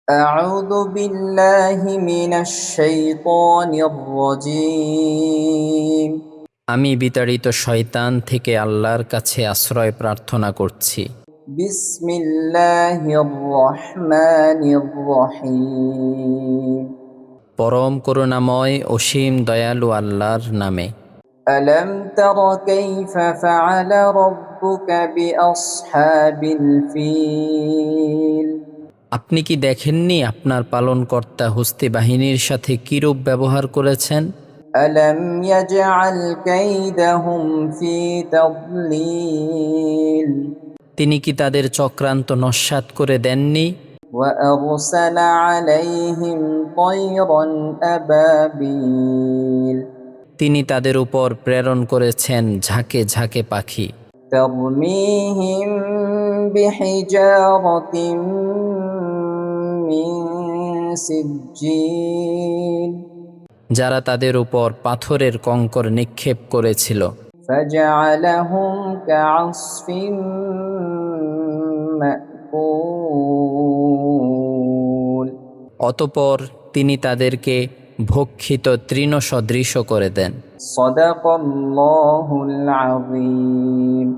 أعوذ بالله من الشيطان الرجيم আমি বিতাড়িত শয়তান থেকে আল্লাহর কাছে আশ্রয় প্রার্থনা করছি। بسم الله الرحمن الرحيم পরম করুণাময় অসীম দয়ালু আল্লাহর নামে। ألم تر كيف فعل ربك بأصحاب الفيل আপনি কি দেখেননি আপনার পালনকর্তা হস্তি বাহিনীর সাথে কিরূপ ব্যবহার করেছেন? ألم يجعل كيدهم في تضليل তিনি কি তাদের চক্রান্ত নস্যাৎ করে দেননি? وأرسل عليهم طيرا أبابيل তিনি তাদের উপর প্রেরণ করেছেন ঝাঁকে ঝাঁকে পাখি। ترميهم بحجارة من سجيل যারা তাদের উপর পাথরের কঙ্কর নিক্ষেপ করেছিল। فجعلهم كعصف مأكول অতঃপর তিনি তাদেরকে ভক্ষিত তৃণ সদৃশ করে দেন। صدق الله العظيم